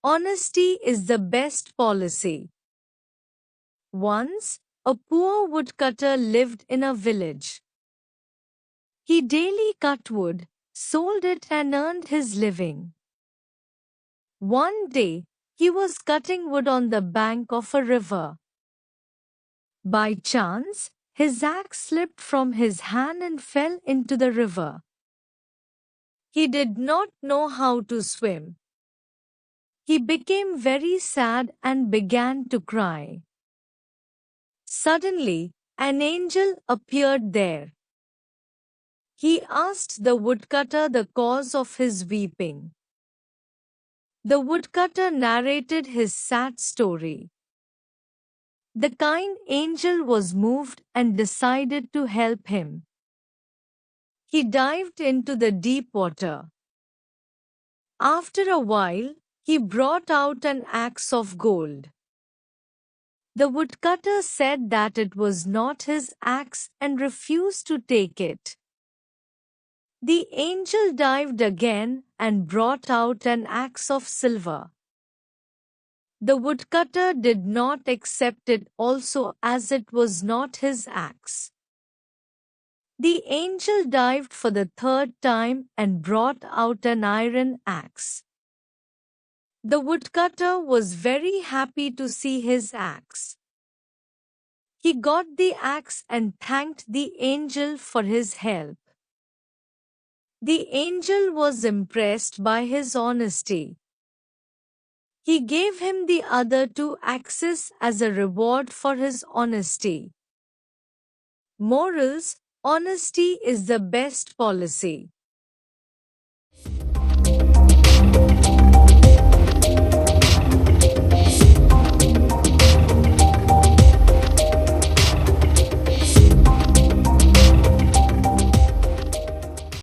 Honesty is the best policy. Once, a poor woodcutter lived in a village. He daily cut wood, sold it and earned his living. One day, he was cutting wood on the bank of a river. By chance, his axe slipped from his hand and fell into the river. He did not know how to swim. He became very sad and began to cry. Suddenly, an angel appeared there. He asked the woodcutter the cause of his weeping. The woodcutter narrated his sad story. The kind angel was moved and decided to help him. He dived into the deep water. After a while, he brought out an axe of gold. The woodcutter said that it was not his axe and refused to take it. The angel dived again and brought out an axe of silver. The woodcutter did not accept it also as it was not his axe. The angel dived for the third time and brought out an iron axe. The woodcutter was very happy to see his axe. He got the axe and thanked the angel for his help. The angel was impressed by his honesty. He gave him the other two axes as a reward for his honesty. Morals: honesty is the best policy.